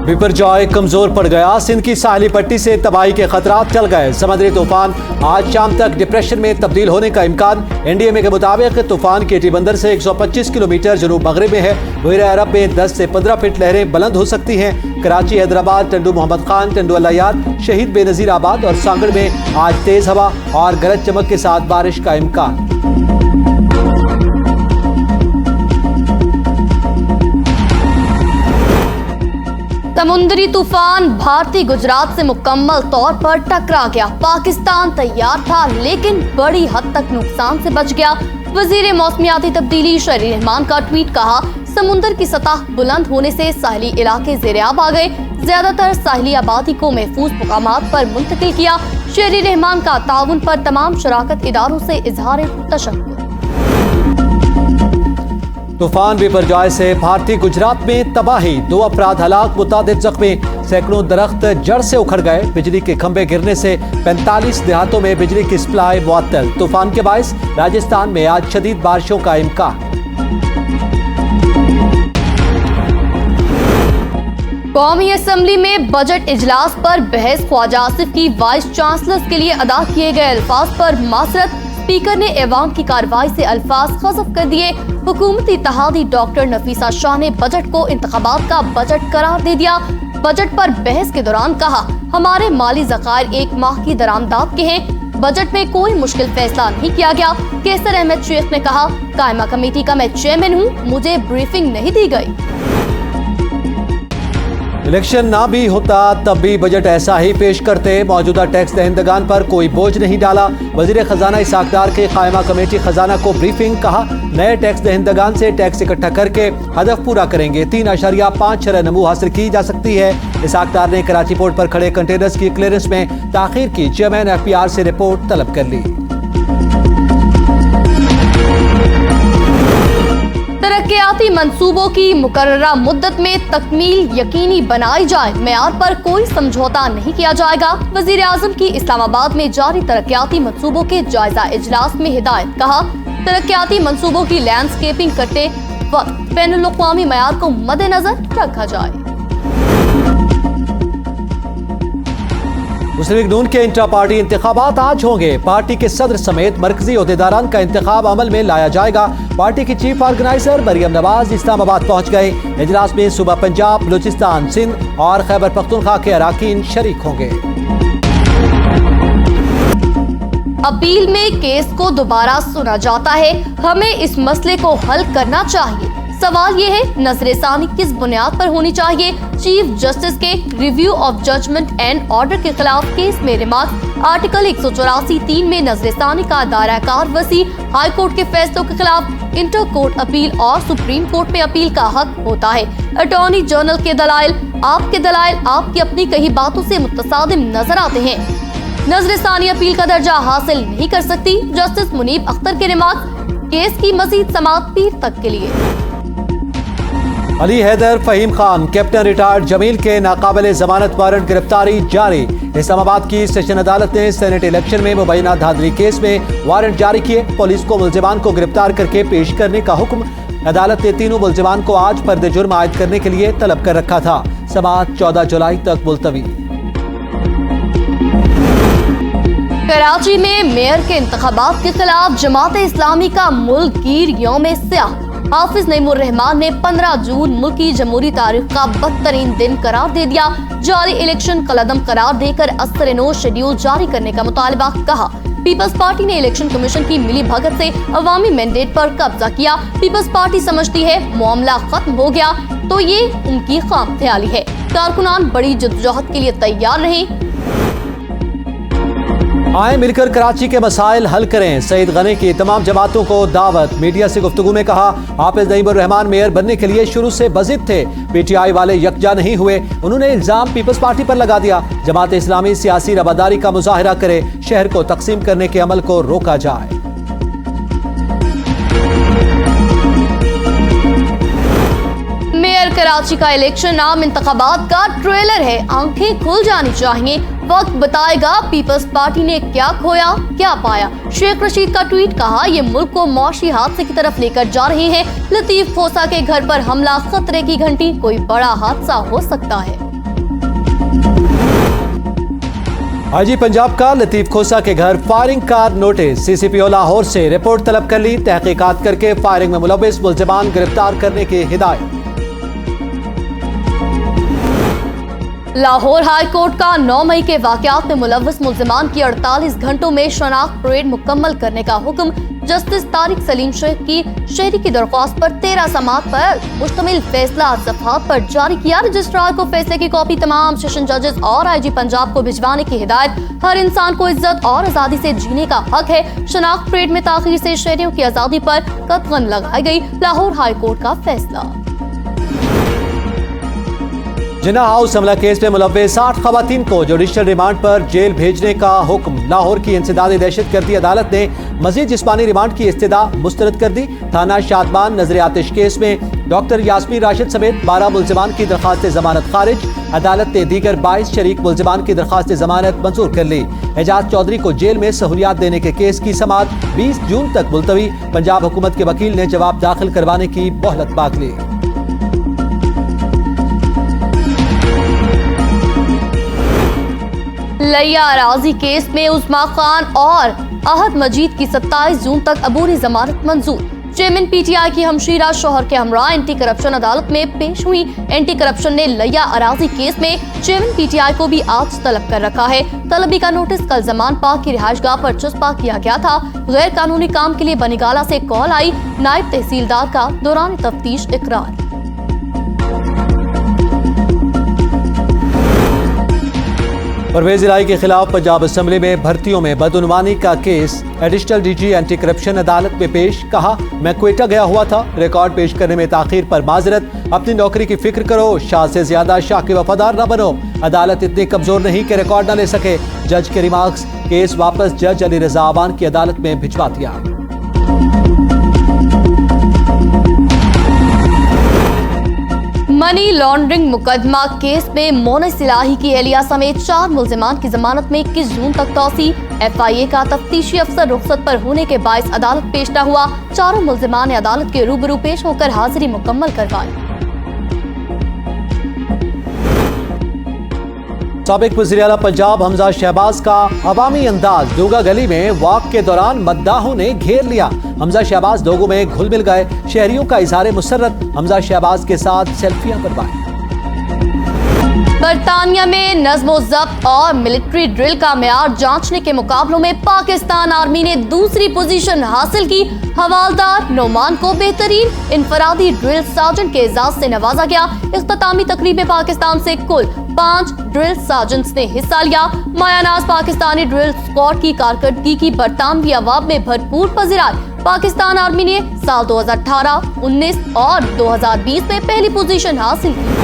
बिपरजॉय कमजोर पड़ गया। सिंध की साहली पट्टी से तबाही के खतरात टल गए। समुद्री तूफान आज शाम तक डिप्रेशन में तब्दील होने का इम्कान। एनडीएमए के मुताबिक तूफान केटी बंदर से 125 किलोमीटर जनूब मगरिब में है। बहरे अरब में 10 से 15 फीट लहरें बुलंद हो सकती हैं। कराची, हैदराबाद, टंडू मोहम्मद खान, टंडू अल्लायाद, शहीद बेनजीर आबाद और सांगड़ में आज तेज हवा और गरज चमक के साथ बारिश का इम्कान। समुद्री तूफान भारतीय गुजरात से मुकम्मल तौर पर टकरा गया। पाकिस्तान तैयार था लेकिन बड़ी हद तक नुकसान से बच गया। वजीर मौसमियाती तब्दीली शहरी रहमान का ट्वीट कहा, समुद्र की सतह बुलंद होने से साहली इलाके ज़ेर-ए-आब आ गए। ज्यादातर साहली आबादी को महफूज मुकामात पर मुंतकिल किया। शहरी रहमान का ताउन पर तमाम शराकत इदारों से इजहार तशक्कुर। तूफान बिपरजॉय से भारतीय गुजरात में तबाही, 2 अफराद हलाक, मुतादिद जख्मी। सैकड़ों दरख्त जड़ से उखड़ गए। बिजली के खंभे गिरने से 45 देहातों में बिजली की सप्लाई मुअत्तल। तूफान के बायस राजस्थान में आज शदीद बारिशों का इम्कान। कौमी असम्बली में बजट इजलास पर बहस। ख्वाजा आसिफ की वाइस चांसलर के लिए अदा किए गए अल्फाज पर मासरत। स्पीकर ने ऐवान की कार्रवाई से अल्फाज हज़फ कर दिए। हुकूमती इत्तेहादी डॉक्टर नफीसा शाह ने बजट को इंतखाबात का बजट करार दे दिया। बजट पर बहस के दौरान कहा, हमारे माली ज़खायर 1 माह की दरामदाद के हैं। बजट में कोई मुश्किल फैसला नहीं किया गया। कैसर अहमद शेख ने कहा, कायमा कमेटी का मैं चेयरमैन हूँ, मुझे ब्रीफिंग नहीं दी गई। इलेक्शन ना भी होता तब भी बजट ऐसा ही पेश करते। मौजूदा टैक्स दहिंदगान पर कोई बोझ नहीं डाला। वजीर खजाना इसाक डार के कायमा कमेटी खजाना को ब्रीफिंग। कहा, नए टैक्स दहिंदगान से टैक्स इकट्ठा करके हदफ पूरा करेंगे। 3.5 शरह नमू हासिल की जा सकती है। इसाक डार ने कराची पोर्ट पर खड़े कंटेनर्स की क्लियरेंस में ताखीर की। चेयरमैन FPR से रिपोर्ट तलब कर ली। तरक्याती मंसूबों की मुकर्ररा मुद्दत में तकमील यकीनी बनाई जाए। मेयार पर कोई समझौता नहीं किया जाएगा। वजीर आजम की इस्लामाबाद में जारी तरक्याती मंसूबों के जायजा इजलास में हिदायत। कहा, तरक्याती मंसूबों की लैंडस्केपिंग करते वक्त बैनुल अक़वामी मेयार को मद्देनजर रखा जाए। मुस्लिम लीग नून के इंट्रा पार्टी इंतखाबात आज होंगे। पार्टी के सदर समेत मरकजी ओहदेदारान का इंतखाब अमल में लाया जाएगा। पार्टी की चीफ ऑर्गेनाइजर मरियम नवाज इस्लामाबाद पहुंच गए। इजलास में सूबा पंजाब, बलूचिस्तान, सिंध और खैबर पख्तूनख्वा के अराकीन शरीक होंगे। अपील में केस को दोबारा सुना जाता है। हमें इस मसले को हल करना चाहिए। सवाल ये है, नजरसानी किस बुनियाद पर होनी चाहिए? चीफ जस्टिस के review of judgment and order के खिलाफ केस में रिमार्क। आर्टिकल 184(3) में नजरसानी का दायरा कार वसी। हाई कोर्ट के फैसलों के खिलाफ इंटर कोर्ट अपील और सुप्रीम कोर्ट में अपील का हक होता है। अटॉर्नी जनरल के दलाइल आपकी अपनी कही बातों से मुतसादिम नजर आते हैं। नजरसानी अपील का दर्जा हासिल नहीं कर सकती। जस्टिस मुनीब अख्तर के रिमार्क। केस की मजीद समाअत पीर तक के लिए। अली हैदर, फहीम खान, कैप्टन रिटायर्ड जमील के नाकाबिले जमानत वारंट गिरफ्तारी जारी। इस्लामाबाद की सेशन अदालत ने सेनेट इलेक्शन में मुबैना धांधली केस में वारंट जारी किए। पुलिस को मुल्जिमान को गिरफ्तार करके पेश करने का हुक्म। अदालत ने तीनों मुल्जिमान को आज पर्दे जुर्म आयद करने के लिए तलब कर रखा था। समाअत 14 जुलाई तक मुलतवी। कराची में मेयर के इंतखाबात के खिलाफ जमात इस्लामी का मुल्कगीर यौम स्याह। हाफिज नईमुर रहमान ने 15 जून मुल्की जमहूरी तारीख का बदतरीन दिन करार दे दिया। जारी इलेक्शन कलअदम करार देकर असर-ए-नौ शेड्यूल जारी करने का मुतालबा। कहा, पीपल्स पार्टी ने इलेक्शन कमीशन की मिली भगत से अवामी मैंडेट पर कब्जा किया। पीपल्स पार्टी समझती है मामला खत्म हो गया तो ये उनकी खामख्याली है। कारकुनान बड़ी जद्दोजहद के लिए तैयार रहे। आए मिलकर कराची के मसाइल हल करें। सईद गनी की तमाम जमातों को दावत। मीडिया से गुफ्तगू में कहा, हाफिज नईमुर रहमान मेयर बनने के लिए शुरू से बज़िद थे। PTI वाले यकजा नहीं हुए। उन्होंने इल्जाम पीपल्स पार्टी पर लगा दिया। जमात इस्लामी सियासी रवादारी का मुजाहरा करे। शहर को तकसीम करने के अमल को रोका जाए। मेयर कराची का इलेक्शन आम इंतखाबात का ट्रेलर है। आंखें खुल जानी चाहिए। वक्त बताएगा पीपल्स पार्टी ने क्या खोया क्या पाया। शेख रशीद का ट्वीट। कहा, ये मुल्क को मौशी हादसे की तरफ लेकर जा रहे हैं। लतीफ खोसा के घर पर हमला, खतरे की घंटी, कोई बड़ा हादसा हो सकता है। आईजी पंजाब का लतीफ खोसा के घर फायरिंग का नोटिस। सीसीपीओ लाहौर से रिपोर्ट तलब कर ली। तहकीकात करके फायरिंग में मुलव्विस मुल्जिमान गिरफ्तार करने की हिदायत। लाहौर हाई कोर्ट का 9 मई के वाकयात में मुलव्विस मुल्जिमान की 48 घंटों में शनाख्त परेड मुकम्मल करने का हुक्म जस्टिस तारिक सलीम शेख की शहरी की दरख्वास्त पर 13 समात पर मुश्तमिल फैसला सफ़हात पर जारी किया। रजिस्ट्रार को फैसले की कॉपी तमाम सेशन जजेस और आईजी पंजाब को भिजवाने की हिदायत। हर इंसान को इज्जत और आज़ादी से जीने का हक है। शनाख्त परेड में ताखीर से शहरियों की आज़ादी पर कतगन लगाई गई। लाहौर हाई कोर्ट का फैसला। जिन्ना हाउस हमला केस में मुलव्विस 60 खवातीन को जुडिशल रिमांड पर जेल भेजने का हुक्म। लाहौर की इंसदादी दहशतगर्दी अदालत ने मजीद जिस्मानी रिमांड की इस्तदा मुस्तरद कर दी। थाना शादमान नजर आतिश केस में डॉक्टर यास्मीन राशिद समेत 12 मुल्जिमान की दरखास्त जमानत खारिज। अदालत ने दीगर 22 शरीक मुल्जिमान की दरखास्त जमानत मंजूर कर ली। एजाज चौधरी को जेल में सहूलियात देने के केस की समाअत 20 जून तक मुलतवी। पंजाब हुकूमत के वकील ने जवाब दाखिल करवाने की मोहलत मांग ली। लिया अराजी केस में उस्मा खान और अहद मजीद की 27 जून तक अबूरी जमानत मंजूर। चेयरमैन पीटीआई की हमशीरा शोहर के हमरा एंटी करप्शन अदालत में पेश हुई। एंटी करप्शन ने लिया अराजी केस में चेयरमैन पीटीआई को भी आज तलब कर रखा है। तलबी का नोटिस कल जमान पाक की रिहाइशगाह पर चस्पा किया गया था। गैर कानूनी काम के लिए बनीगाला से कॉल आई। नायब तहसीलदार का दौरान तफ्तीश इकरार। परवेज इलाही के खिलाफ पंजाब असेंबली में भर्तियों में बदउनवानी का case additional DG anti corruption अदालत में पेश। कहा, मैं क्वेटा गया हुआ था, रिकॉर्ड पेश करने में ताखीर पर माजरत। अपनी नौकरी की फिक्र करो, शाह से ज्यादा शाह के वफादार न बनो। अदालत इतनी कमजोर नहीं कि रिकॉर्ड न ले सके। जज के रिमार्क्स। केस वापस जज अली रजा अवान की अदालत में भिजवा दिया। मनी लॉन्ड्रिंग मुकदमा केस में मोनिस इलाही की एहलिया समेत 4 मुल्जिमान की जमानत में 21 जून तक तौसी। FIA का तफ्तीशी अफसर रुखसत पर होने के बायस अदालत पेश न हुआ। चारों मुल्जिमान ने अदालत के रूबरू पेश होकर हाजिरी मुकम्मल करवाई। साबिक वज़ीर आला पंजाब हमजा शहबाज का अवामी अंदाज। दूगा गली में वॉक के दौरान मद्दाहों ने घेर लिया। हमजा शहबाज लोगों में घुल मिल गए। शहरियों का इजहार मुसर्रत। हमजा शहबाज के साथ सेल्फियां बनवाई। बरतानिया में नज़्मो ज़ब्त और मिलिट्री ड्रिल का मेयार जांचने के मुकाबलों में पाकिस्तान आर्मी ने दूसरी पोजीशन हासिल की। हवालदार नोमान को बेहतरीन इनफरादी ड्रिल सार्जेंट के एजाज से नवाजा गया। इख्तितामी तकरीब में पाकिस्तान से कुल 5 ड्रिल सार्जेंट्स ने हिस्सा लिया। मायानाज पाकिस्तानी ड्रिल स्क्वाड की कारकर्दगी की बरतानवी अवाब में भरपूर पज़िराई। पाकिस्तान आर्मी ने साल 2018, 19 और 2020 में पहली पोजीशन हासिल की।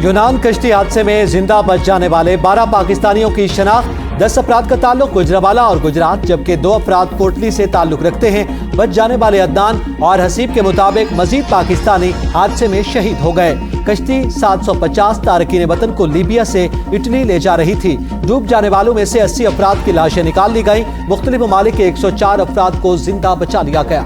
यूनान कश्ती हादसे में जिंदा बच जाने वाले 12 पाकिस्तानियों की शनाख्त। 10 अफराद का ताल्लुक गुजरावाला और गुजरात, जबकि 2 अफराद कोटली से ताल्लुक रखते हैं। बच जाने वाले अदनान और हसीब के मुताबिक मजीद पाकिस्तानी हादसे में शहीद हो गए। कश्ती 750 तारकीन वतन को लीबिया से इटली ले जा रही थी। डूब जाने वालों में से 80 अफराद की लाशें निकाल ली गईं। मुख्तलिफ ममालिक के 104 अफराद को जिंदा बचा लिया गया।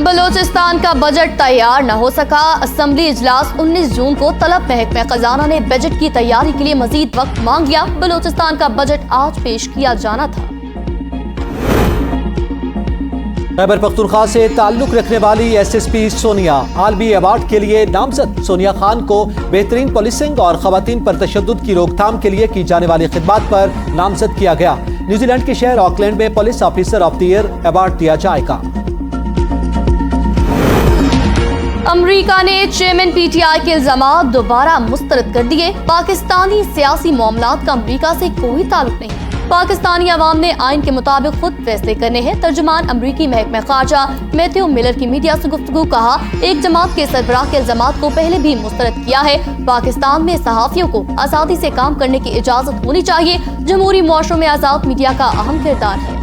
बलोचिस्तान का बजट तैयार न हो सका। असेंबली इजलास 19 जून को तलब। महकमे खजाना ने बजट की तैयारी के लिए मजीद वक्त मांग लिया। बलोचिस्तान का बजट आज पेश किया जाना था। खैबर पख्तूनख्वा से ताल्लुक रखने वाली SSP सोनिया आलमी अवार्ड के लिए नामजद। सोनिया खान को बेहतरीन पुलिसिंग और खवातीन पर तशद्दुद की रोकथाम के लिए की जाने वाली खिदमत पर नामजद किया गया। न्यूजीलैंड के शहर ऑकलैंड में police officer of the year award दिया जाएगा। अमेरिका ने चेयरमैन PTI के इल्जामात दोबारा मुस्तरद कर दिए। पाकिस्तानी सियासी मामलात का अमेरिका से कोई ताल्लुक नहीं। पाकिस्तानी अवाम ने आइन के मुताबिक खुद फैसले करने हैं। तर्जुमान अमरीकी महकमा खारजा मैथ्यू मिलर की मीडिया से गुफ्तगू। कहा, एक जमात के सरबराह के इल्जामात को पहले भी मुस्तरद किया है। पाकिस्तान में सहाफियों को आज़ादी से काम करने की इजाजत होनी चाहिए। जमहूरी मुआशरों में आज़ाद मीडिया का अहम किरदार है।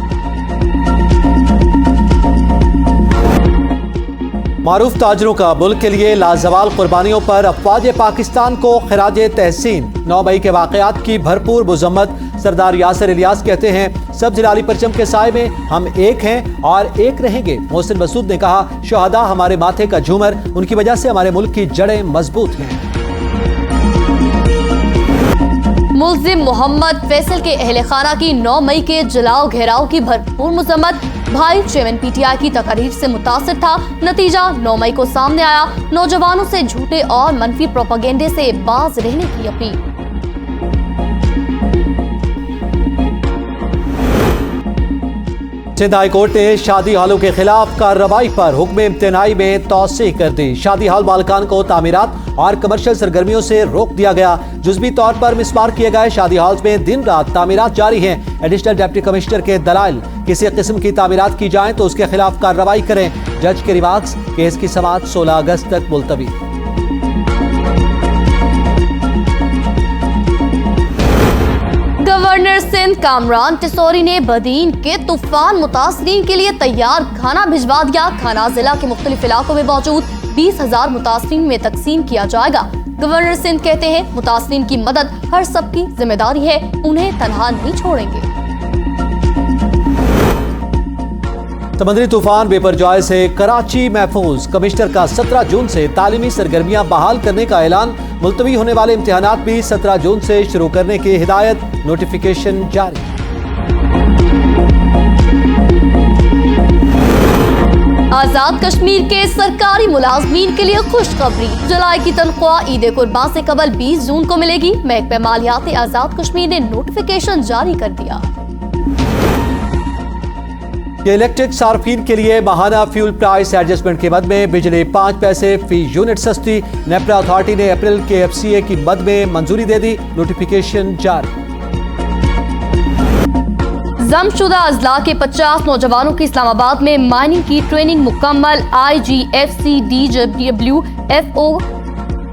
मारूफ ताजरों का मुल्क के लिए लाजवाल कुर्बानियों पर अफवाज पाकिस्तान को खिराज तहसीन। 9 मई के वाकयात की भरपूर मजम्मत। सरदार यासिर इलियास कहते हैं, सब जिलाली परचम के साए में हम एक हैं और एक रहेंगे। मोहसिन मसूद ने कहा, शहादा हमारे माथे का झूमर, उनकी वजह से हमारे मुल्क की जड़ें मजबूत हैं। मुल्जिम मोहम्मद फैसल के अहले खाना की 9 मई के जलाओ घेराव की भरपूर मजम्मत। भाई चेयरमैन पीटीआई की तकरीर से मुतासिर था। नतीजा 9 मई को सामने आया। नौजवानों से झूठे और मनफी प्रोपेगेंडे से बाज रहने की अपील। सिंध हाई कोर्ट ने शादी हॉलों के खिलाफ कार्रवाई पर हुक्म इम्तनाई में तौसीह कर दी। शादी हॉल मालिकान को तामीरात और कमर्शियल सरगर्मियों से रोक दिया गया। जुज़वी तौर पर मिसमार किए गए शादी हॉल्स में दिन रात तामीरात जारी हैं। एडिशनल डिप्टी कमिश्नर के दलाइल, किसी किस्म की तामीरात की जाए तो उसके खिलाफ कार्रवाई करें। जज के रिमार्क्स, केस की समाअत 16 अगस्त तक मुलतवी। गवर्नर सिंध कामरान टिसोरी ने बदीन के तूफान मुतासरीन के लिए तैयार खाना भिजवा दिया। खाना जिला के मुख्तलिफ इलाकों में मौजूद 20,000 मुतासरीन में तकसीम किया जाएगा। गवर्नर सिंध कहते हैं, मुतासरीन की मदद हर सबकी जिम्मेदारी है, उन्हें तनहा नहीं छोड़ेंगे। समंदरी तूफान बेपरजॉय से कराची महफूज। कमिश्नर का 17 जून से तालीमी सरगर्मियां बहाल करने का ऐलान। मुलतवी होने वाले इम्तिहानात भी 17 जून से शुरू करने की हिदायत। नोटिफिकेशन जारी। आजाद कश्मीर के सरकारी मुलाजमीन के लिए खुशखबरी। जुलाई की तनख्वाह ईद कुर्बान से कबल 20 जून को मिलेगी। महकमा मालियात आजाद कश्मीर ने नोटिफिकेशन जारी कर दिया। ये इलेक्ट्रिक सार्फिन के लिए माहाना फ्यूल प्राइस एडजस्टमेंट के मद में बिजली 5 पैसे फी यूनिट सस्ती। नेपरा अथॉरिटी ने अप्रैल के FCA की मद में मंजूरी दे दी। नोटिफिकेशन जारी। जमशुदा अजला के 50 नौजवानों की इस्लामाबाद में माइनिंग की ट्रेनिंग मुकम्मल। IGFCDWFO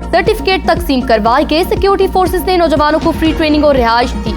सर्टिफिकेट तकसीम करवाए गए। सिक्योरिटी फोर्सेस ने नौजवानों को फ्री ट्रेनिंग और रिहाइश दी।